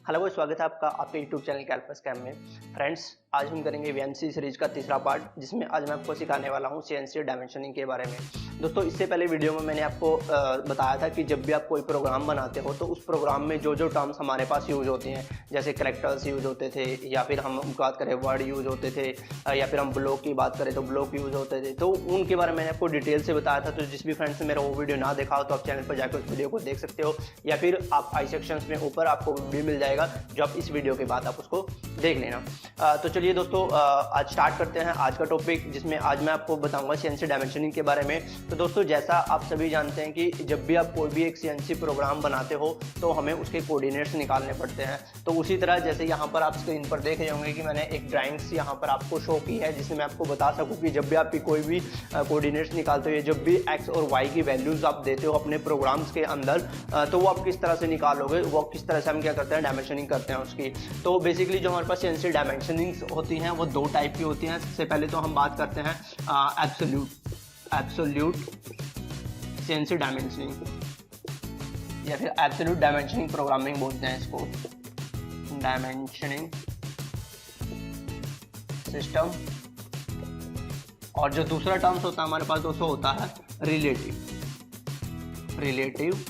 Hello, स्वागत है आपका आपके यूट्यूब चैनल कैल्पस कैम में। फ्रेंड्स, आज हम करेंगे वीएमसी सीरीज का तीसरा पार्ट, जिसमें आज मैं आपको सिखाने वाला हूं सीएनसी डायमेंशनिंग के बारे में। दोस्तों, इससे पहले वीडियो में मैंने आपको बताया था कि जब भी आप कोई प्रोग्राम बनाते हो तो उस प्रोग्राम में जो जो टर्म्स हमारे पास यूज होती हैं, जैसे कैरेक्टर्स यूज होते थे, या फिर हम बात करें वर्ड यूज होते थे, या फिर हम ब्लॉक की बात करें तो ब्लॉक यूज होते थे, तो उनके बारे में मैंने आपको डिटेल से बताया था। तो जिस भी फ्रेंड्स ने मेरा वो वीडियो ना देखा हो तो आप चैनल पर जाकर उस वीडियो को देख सकते हो, या फिर आप आई सेक्शंस में ऊपर आपको वीडियो मिल जाएगा जो आप इस वीडियो के बाद आप उसको देख लेना। तो चलिए दोस्तों, आज स्टार्ट करते हैं आज का टॉपिक, जिसमें आज मैं आपको बताऊंगा सीएनसी डायमेंशनिंग के बारे में। तो दोस्तों, जैसा आप सभी जानते हैं कि जब भी आप कोई भी एक सीएनसी प्रोग्राम बनाते हो तो हमें उसके कोऑर्डिनेट्स निकालने पड़ते हैं। तो उसी तरह जैसे यहाँ पर आप स्क्रीन पर देख रहे होंगे कि मैंने एक ड्राइंग्स यहाँ पर आपको शो की है, जिसमें मैं आपको बता सकूँ कि जब भी आप कोई भी कोऑर्डिनेट्स निकालते हो, जब भी एक्स और वाई की वैल्यूज आप देते हो अपने प्रोग्राम्स के अंदर, तो वो आप किस तरह से निकालोगे, वो किस तरह से हम क्या करते हैं, डायमेंशनिंग करते हैं उसकी। तो बेसिकली जो हमारे पास सीएनसी डायमेंशनिंग होती हैं वो दो टाइप की होती हैं। सबसे पहले तो हम बात करते हैं एब्सोल्यूट सीएनसी डायमेंशनिंग, या फिर एब्सोल्यूट डायमेंशनिंग प्रोग्रामिंग बोलते हैं इसको, डायमेंशनिंग सिस्टम। और जो दूसरा टर्म्स होता है हमारे पास दोस्तों होता है रिलेटिव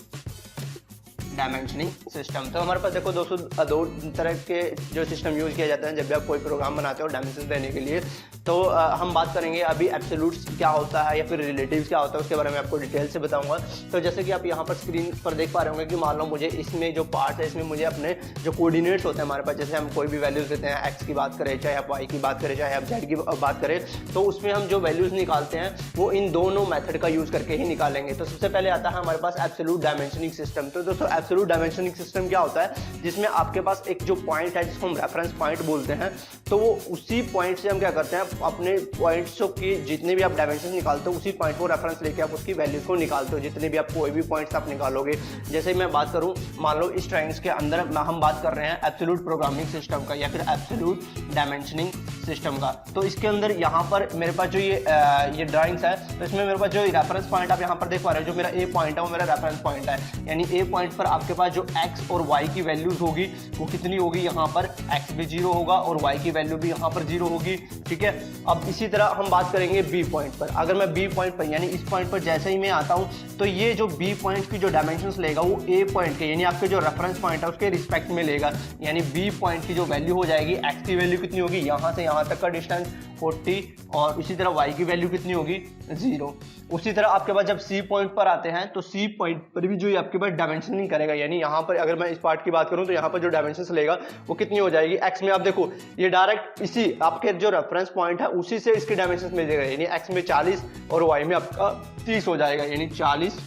डायमेंशनिंग सिस्टम। तो हमारे पास देखो दोस्तों, दो तरह के जो सिस्टम यूज किया जाता है जब भी आप कोई प्रोग्राम बनाते हो डायमेंशन देने के लिए। तो हम बात करेंगे अभी एब्सोल्यूट्स क्या होता है या फिर रिलेटिव्स क्या होता है, उसके बारे में आपको डिटेल से बताऊंगा। तो जैसे कि आप यहाँ पर स्क्रीन पर देख पा रहे होंगे कि मान लो मुझे इसमें जो पार्ट है, इसमें मुझे अपने जो कोऑर्डिनेट्स होते हैं हमारे पास, जैसे हम कोई भी वैल्यूज देते हैं, एक्स की बात करें, चाहे आप वाई की बात करें, चाहे आप जेड की बात करें, तो उसमें हम जो वैल्यूज निकालते हैं वो इन दोनों मेथड का यूज करके ही निकालेंगे। तो सबसे पहले आता है हमारे पास एब्सोल्यूट डायमेंशनिंग सिस्टम। तो दोस्तों, एब्सोल्यूट डायमेंशनिंग सिस्टम क्या होता है, जिसमें आपके पास एक जो पॉइंट है जिसको हम रेफरेंस पॉइंट बोलते हैं, तो वो उसी पॉइंट से हम क्या करते हैं, अपने पॉइंट्स की जितने भी आप डायमेंशन निकालते हो उसी पॉइंट को रेफरेंस लेके आप उसकी वैल्यूज को निकालते हो। जितने भी आप कोई भी पॉइंट्स आप निकालोगे, जैसे मैं बात करूं, मान लो इस ट्रायंगल के अंदर हम बात कर रहे हैं एब्सोल्यूट प्रोग्रामिंग सिस्टम का, या फिर एब्सोल्यूट डायमेंशनिंग सिस्टम का। तो इसके अंदर यहाँ पर मेरे पास जो ये ड्राइंग्स है, तो इसमें मेरे पास जो रेफरेंस पॉइंट आप यहाँ पर देख पा रहे हो, जो मेरा ए पॉइंट है वो मेरा रेफरेंस पॉइंट है। यानी ए पॉइंट पर आपके पास जो एक्स और वाई की वैल्यूज होगी वो कितनी होगी, यहाँ पर एक्स भी 0 होगा और वाई की वैल्यू भी यहाँ पर 0 होगी। ठीक है। अब इसी तरह हम बात करेंगे बी पॉइंट पर। अगर मैं बी पॉइंट पर यानी इस पॉइंट पर जैसे ही मैं आता हूँ, तो ये जो बी पॉइंट की जो डायमेंशंस लेगा वो ए पॉइंट के यानी आपके जो रेफरेंस पॉइंट है उसके रिस्पेक्ट में लेगा। यानी बी पॉइंट की जो वैल्यू हो जाएगी, एक्स की वैल्यू कितनी होगी, यहाँ से यहाँ तक का डिस्टेंस 40, और इसी तरह वाई की वैल्यू कितनी होगी, 0। उसी तरह आपके पास जब सी पॉइंट पर आते हैं तो सी पॉइंट पर भी जो आपके पास डायमेंशनिंग करेगा, यानी यहाँ पर अगर मैं इस पार्ट की बात करूँ तो यहाँ पर जो डायमेंशंस लेगा वो कितनी हो जाएगी, एक्स में। आप देखो ये डायरेक्ट इसी आपके जो रेफरेंस पॉइंट है उसी से इसकी डायमेंशंस मिल जाएगा, यानी एक्स में 40 और वाई में आपका 30 हो जाएगा, यानी 40,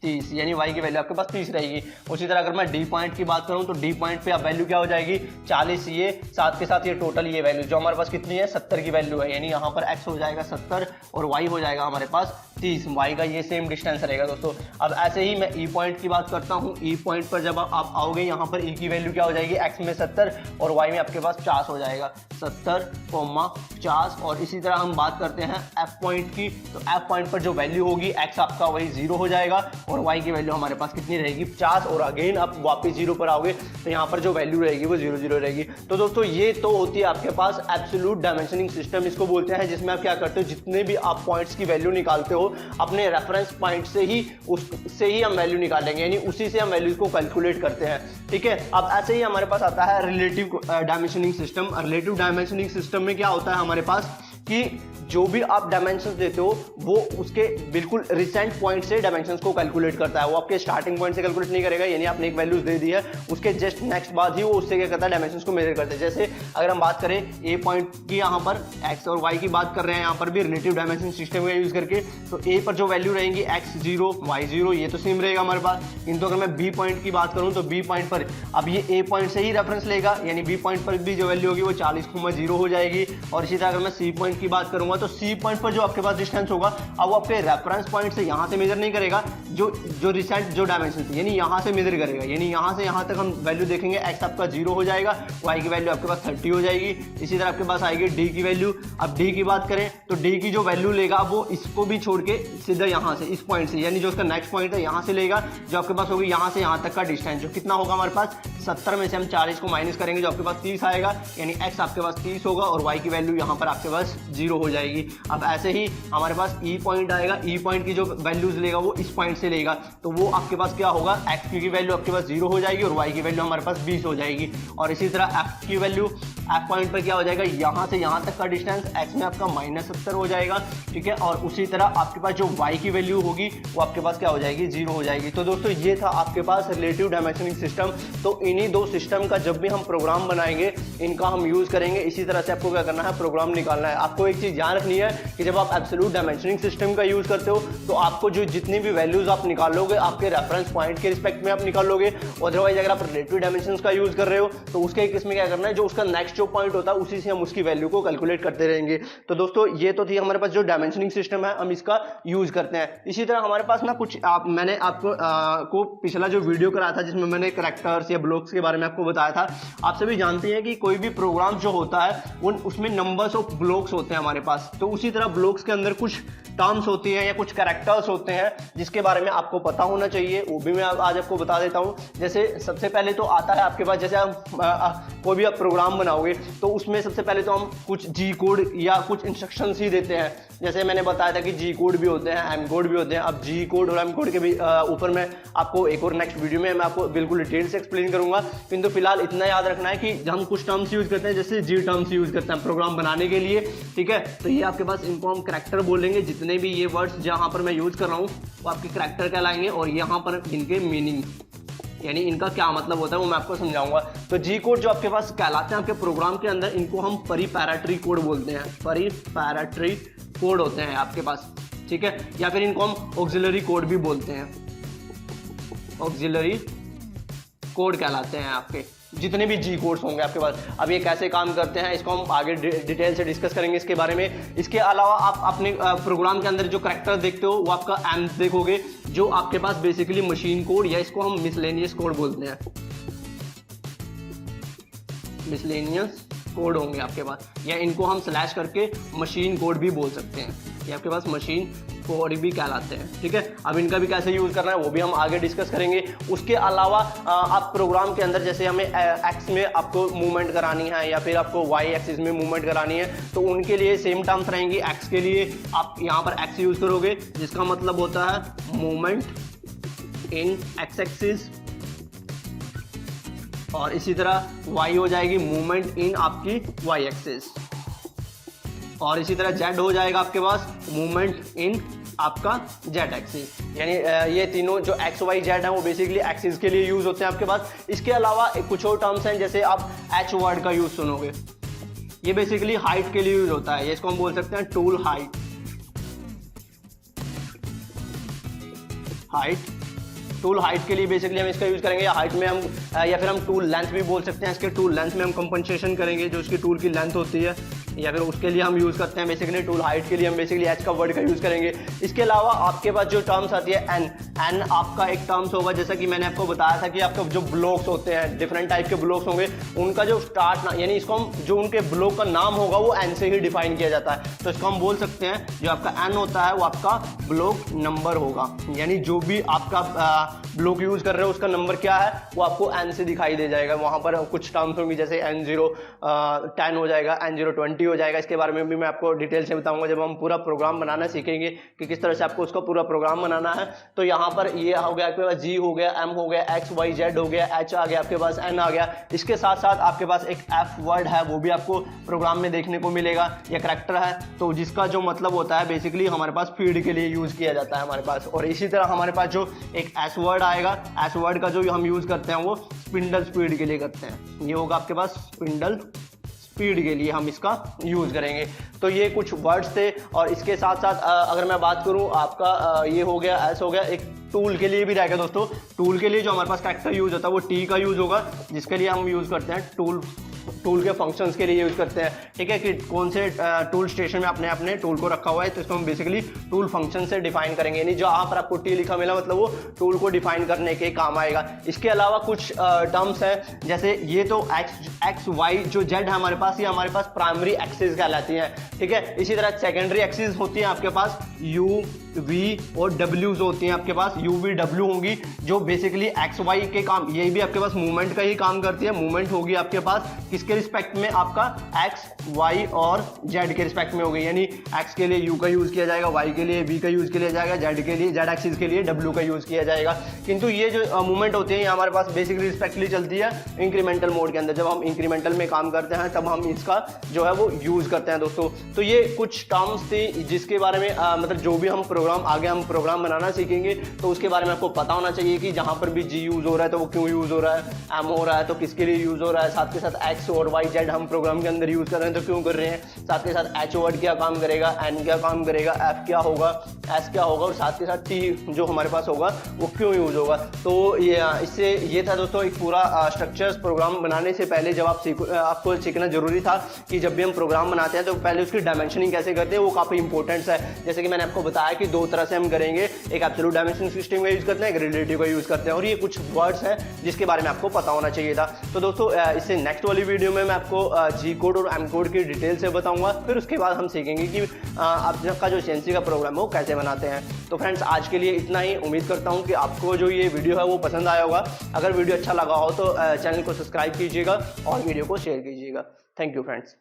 30, यानी y की वैल्यू आपके पास 30 रहेगी। उसी तरह अगर मैं डी पॉइंट की बात करूं तो डी पॉइंट पे अब वैल्यू क्या हो जाएगी, 40, ये साथ के साथ ये टोटल ये वैल्यू जो हमारे पास कितनी है, 70 की वैल्यू है। यानी यहाँ पर x हो जाएगा 70 और y हो जाएगा हमारे पास 30। y का ये सेम डिस्टेंस रहेगा दोस्तों। अब ऐसे ही मैं ई पॉइंट की बात करता हूँ। ई पॉइंट पर जब आप आओगे, यहाँ पर ई की वैल्यू क्या हो जाएगी, x में 70 और y में आपके पास 50 हो जाएगा, 70, 50। और इसी तरह हम बात करते हैं एफ पॉइंट की। तो एफ पॉइंट पर जो वैल्यू होगी, x आपका वही 0 हो जाएगा और y की वैल्यू हमारे पास कितनी रहेगी, 50। और अगेन आप वापस 0 पर आओगे तो यहाँ पर जो वैल्यू रहेगी वो 0 0 रहेगी। तो दोस्तों, ये तो होती है आपके पास एब्सोल्यूट डायमेंशनिंग सिस्टम, इसको बोलते हैं, जिसमें आप क्या करते हो, जितने भी आप पॉइंट्स की वैल्यू निकालते हो अपने रेफरेंस पॉइंट से ही उससे ही हम वैल्यू निकालेंगे, यानी उसी से हम वैल्यूज को कैलकुलेट करते हैं। ठीक है। अब ऐसे ही हमारे पास आता है relative dimensioning system. Relative dimensioning system में क्या होता है हमारे पास कि जो भी आप डायमेंशंस देते हो वो उसके बिल्कुल रिसेंट पॉइंट से डायमेंशंस को कैलकुलेट करता है। वो आपके स्टार्टिंग पॉइंट से कैलकुलेट नहीं करेगा, यानी आपने एक वैल्यूज दे दी है, उसके जस्ट नेक्स्ट बाद ही वो उससे क्या करता है, डायमेंशंस को मेजर करता है। जैसे अगर हम बात करें ए पॉइंट की, यहाँ पर एक्स और वाई की बात कर रहे हैं, यहाँ पर भी रिलेटिव डायमेंशन सिस्टम का यूज करके, तो ए पर जो वैल्यू रहेंगी एक्स 0, वाई 0, ये तो सेम रहेगा हमारे पास। किंतु अगर मैं बी पॉइंट की बात करूँ तो बी पॉइंट पर अब ये ए पॉइंट से ही रेफरेंस लेगा, यानी बी पॉइंट पर भी जो वैल्यू होगी वो 40, 0 हो जाएगी। और इसी तरह अगर मैं सी पॉइंट की बात करूंगा तो सी पॉइंट पर जो आपके पास डिस्टेंस होगा अब वो आपके रेफरेंस पॉइंट से यहाँ से मेजर नहीं करेगा, जो रिसेंट जो डायमेंशन थी यानी यहाँ से मेजर करेगा, यानी यहाँ से यहाँ तक हम वैल्यू देखेंगे। एक्स आपका 0 हो जाएगा, वाई की वैल्यू आपके पास 30 हो जाएगी। इसी तरह आपके पास आएगी डी की वैल्यू। अब डी की बात करें तो डी की जो वैल्यू लेगा वो इसको भी छोड़ के सीधा यहाँ से इस पॉइंट से यानी जो उसका नेक्स्ट पॉइंट है यहाँ से लेगा, जो आपके पास होगी यहाँ से यहाँ तक का डिस्टेंस, जो कितना होगा हमारे पास 70 में से हम 40 को माइनस करेंगे जो आपके पास 30 आएगा, यानी x आपके पास 30 होगा और y की वैल्यू यहाँ पर आपके पास 0 हो जाएगी। अब ऐसे ही हमारे पास e पॉइंट आएगा, e पॉइंट की जो वैल्यूज लेगा वो इस पॉइंट से लेगा, तो वो आपके पास क्या होगा, x की वैल्यू आपके पास 0 हो जाएगी और y की वैल्यू हमारे पास 20 हो जाएगी। और इसी तरह f की वैल्यू f पॉइंट पर क्या हो जाएगा, यहाँ से यहाँ तक का डिस्टेंस x में आपका -70 हो जाएगा, ठीक है। और उसी तरह आपके पास जो y की वैल्यू होगी वो आपके पास क्या हो जाएगी, 0 हो जाएगी। तो दोस्तों ये था आपके पास रिलेटिव डायमेंशनिंग सिस्टम। तो इन्हीं दो सिस्टम का जब भी हम प्रोग्राम बनाएंगे इनका हम यूज करेंगे। इसी तरह से आपको क्या करना है, प्रोग्राम निकालना है। आपको एक चीज ध्यान रखनी है कि जब आप एब्सोल्यूट डायमेंशनिंग सिस्टम का यूज करते हो तो आपको जो जितनी भी वैल्यूज आप निकालोगे आपके रेफरेंस पॉइंट के रिस्पेक्ट में आप निकालोगे। अदरवाइज अगर आप रिलेटिव डायमेंशंस का यूज कर रहे हो तो उसके केस में क्या करना है, जो उसका नेक्स्ट जो पॉइंट होता है उसी से हम उसकी वैल्यू को कैलकुलेट करते रहेंगे। तो दोस्तों ये तो थी हमारे पास जो डायमेंशनिंग सिस्टम है, हम इसका यूज करते हैं। इसी तरह हमारे पास ना कुछ मैंने आपको पिछला जो वीडियो कराया था जिसमें मैंने कैरेक्टर्स या ब्लॉक्स के बारे में आपको बताया था। आप सभी जानते हैं कि कोई भी प्रोग्राम जो होता है उसमें नंबर्स ऑफ ब्लॉक्स होते हैं हमारे पास। तो उसी तरह ब्लॉक्स के अंदर कुछ टर्म्स होती हैं या कुछ कैरेक्टर्स होते हैं जिसके बारे में आपको पता होना चाहिए, वो भी मैं आज आपको बता देता हूं। जैसे सबसे पहले तो आता है आपके पास, जैसे कोई भी आप प्रोग्राम बनाओगे तो उसमें सबसे पहले तो हम कुछ जी कोड या कुछ इंस्ट्रक्शंस ही देते हैं। जैसे मैंने बताया था कि जी कोड भी होते हैं, एम कोड भी होते हैं। अब जी कोड और एम कोड के भी ऊपर मैं आपको एक और नेक्स्ट वीडियो में मैं आपको बिल्कुल डिटेल से एक्सप्लेन करूंगा, किंतु फिलहाल इतना याद रखना है कि हम कुछ टर्म्स यूज करते हैं, जैसे जी टर्म्स यूज करते हैं प्रोग्राम बनाने के लिए, ठीक है। तो ये आपके पास इनको हम कैरेक्टर बोलेंगे। जितने भी ये वर्ड्स जहां पर मैं यूज कर रहा हूँ वो आपके कैरेक्टर कहलाएंगे और यहाँ पर इनके मीनिंग यानी इनका क्या मतलब होता है वो मैं आपको समझाऊंगा। तो जी कोड जो आपके पास कहलाते हैं आपके प्रोग्राम के अंदर, इनको हम परिपैराटरी कोड बोलते हैं। परिपैराटरी कोड होते हैं आपके पास, ठीक है, या फिर इनको हम ऑक्सिलरी कोड भी बोलते हैं। ऑक्सिलरी कोड कहलाते हैं आपके जितने भी जी कोड्स होंगे आपके पास। अब ये कैसे काम करते हैं इसको हम आगे डिटेल से डिस्कस करेंगे इसके बारे में। इसके अलावा आप अपने प्रोग्राम के अंदर जो कैरेक्टर देखते हो वो आपका एम्स देखोगे, जो आपके पास बेसिकली मशीन कोड या इसको हम मिसलेनियस कोड बोलते हैं। मिसलेनियस कोड होंगे आपके पास, या इनको हम स्लैश करके मशीन कोड भी बोल सकते हैं। ये आपके पास मशीन कोड भी कहलाते हैं, ठीक है। अब इनका भी कैसे यूज करना है वो भी हम आगे डिस्कस करेंगे। उसके अलावा आप प्रोग्राम के अंदर जैसे हमें एक्स में आपको मूवमेंट करानी है या फिर आपको वाई एक्सिस में मूवमेंट करानी है तो उनके लिए सेम टर्म्स रहेंगी। एक्स के लिए आप यहाँ पर एक्स यूज करोगे जिसका मतलब होता है मूवमेंट इन एक्स एक्सिस, और इसी तरह y हो जाएगी मूवमेंट इन आपकी y एक्सिस, और इसी तरह z हो जाएगा आपके पास मूवमेंट इन आपका z एक्सिस। यानी ये तीनों जो x y z है वो बेसिकली एक्सिस के लिए यूज होते हैं आपके पास। इसके अलावा कुछ और टर्म्स हैं, जैसे आप h वर्ड का यूज सुनोगे, ये बेसिकली हाइट के लिए यूज होता है। ये इसको हम बोल सकते हैं टूल हाइट। टूल हाइट के लिए बेसिकली हम इसका यूज करेंगे, या हाइट में हम या फिर हम टूल लेंथ भी बोल सकते हैं। इसके टूल लेंथ में हम कंपनसेशन करेंगे जो इसकी टूल की लेंथ होती है, या फिर उसके लिए हम यूज करते हैं बेसिकली टूल हाइट के लिए हम बेसिकली एच का वर्ड का यूज करेंगे। इसके अलावा आपके पास जो टर्म्स आती है एन आपका एक टर्म्स होगा, जैसा कि मैंने आपको बताया था कि आपके जो ब्लॉक्स होते हैं डिफरेंट टाइप के ब्लॉक्स होंगे, उनका जो स्टार्ट यानी इसको हम जो उनके ब्लॉक का नाम होगा वो एन से ही डिफाइन किया जाता है। तो इसको हम बोल सकते हैं जो आपका एन होता है वो आपका ब्लॉक नंबर होगा, यानी जो भी आपका ब्लॉक यूज कर रहे हो उसका नंबर क्या है वो आपको एन से दिखाई दे जाएगा। वहां पर कुछ टर्म्स होंगी जैसे N0 10 हो जाएगा, N0 20 हो जाएगा। इसके बारे में भी मैं आपको डिटेल से बताऊंगा जब हम पूरा प्रोग्राम बनाना सीखेंगे कि किस तरह से आपको उसका पूरा प्रोग्राम बनाना है। तो यहाँ पर ये हो गया आपके पास G हो गया, M हो गया, X Y Z हो गया, H आ गया, आपके पास N आ गया। इसके साथ साथ आपके पास एक F वर्ड है, वो भी आपको प्रोग्राम में देखने को मिलेगा। यह कैरेक्टर है तो जिसका जो मतलब होता है बेसिकली हमारे पास फीड के लिए यूज किया जाता है हमारे पास। और इसी तरह हमारे पास जो एक S वर्ड आएगा, S वर्ड का जो हम यूज करते हैं वो स्पिंडल स्पीड के लिए करते हैं। ये होगा आपके पास स्पिंडल स्पीड के लिए हम इसका यूज करेंगे। तो ये कुछ वर्ड्स थे। और इसके साथ साथ अगर मैं बात करूं आपका ये हो गया, एस हो गया, एक टूल के लिए भी रहेगा दोस्तों। टूल के लिए जो हमारे पास कैरेक्टर यूज होता है वो टी का यूज होगा, जिसके लिए हम यूज करते हैं टूल टूल के फंक्शंस के लिए यूज करते हैं, ठीक है, कि कौन से टूल स्टेशन में आपने अपने टूल को रखा हुआ है, तो इसको हम बेसिकली टूल फंक्शन से डिफाइन करेंगे, यानी जो यहाँ पर आपको टी लिखा मिला मतलब वो टूल को डिफाइन करने के काम आएगा। इसके अलावा कुछ टर्म्स हैं, जैसे ये तो एक्स वाई जो जेड है हमारे पास, ये हमारे पास प्राइमरी एक्सिस कहलाती हैं, ठीक है। इसी तरह सेकेंडरी एक्सिस होती है आपके पास यू वी और डब्ल्यूज होती हैं आपके पास, यू वी डब्ल्यू होंगी जो बेसिकली एक्स वाई के काम, ये भी आपके पास मूवमेंट का ही काम करती है। मूवमेंट होगी आपके पास किसके रिस्पेक्ट में, आपका एक्स वाई और जेड के रिस्पेक्ट में होगी, यानी एक्स के लिए यू का यूज किया जाएगा, वाई के लिए वी का यूज किया जाएगा, जेड के लिए, जेड एक्सिस के लिए डब्ल्यू का यूज किया जाएगा। किंतु ये जो मूवमेंट होती है ये हमारे पास बेसिकली रिस्पेक्टली चलती है इंक्रीमेंटल मोड के अंदर। जब हम इंक्रीमेंटल में काम करते हैं तब हम इसका जो है वो यूज करते हैं दोस्तों। तो ये कुछ टर्म्स थी जिसके बारे में मतलब जो भी हम आगे हम प्रोग्राम बनाना सीखेंगे तो उसके बारे में आपको पता होना चाहिए कि जहां पर भी जी यूज हो रहा है तो वो क्यों यूज हो रहा है, एम हो रहा है तो किसके लिए यूज हो रहा है, साथ के साथ एक्स और वाई जेड हम प्रोग्राम के अंदर यूज कर रहे हैं तो क्यों कर रहे हैं, साथ के साथ एच वर्ड क्या काम करेगा, एन क्या काम करेगा, एफ क्या होगा, एस क्या होगा, और साथ के साथ टी जो हमारे पास होगा वो क्यों यूज होगा। तो ये इससे ये था दोस्तों एक पूरा स्ट्रक्चर्स प्रोग्राम बनाने से पहले जब आपको सीखना जरूरी था कि जब भी हम प्रोग्राम बनाते हैं तो पहले उसकी डायमेंशनिंग कैसे करते हैं वो काफी इंपॉर्टेंट है। जैसे कि मैंने आपको बताया कि दो तरह से हम करेंगे, एक एब्सोल्यूट डायमेंशनिंग सिस्टम का यूज करते हैं, एक रिलेटिव का यूज करते हैं, और ये कुछ वर्ड्स हैं जिसके बारे में आपको पता होना चाहिए था। तो दोस्तों इससे नेक्स्ट वाली वीडियो में मैं आपको जी कोड और एम कोड की डिटेल से बताऊंगा, फिर उसके बाद हम सीखेंगे कि आपका जो CNC का प्रोग्राम है वो कैसे बनाते हैं। तो फ्रेंड्स आज के लिए इतना ही। उम्मीद करता हूँ कि आपको जो ये वीडियो है वो पसंद आया होगा। अगर वीडियो अच्छा लगा हो तो चैनल को सब्सक्राइब कीजिएगा और वीडियो को शेयर कीजिएगा। Thank you friends.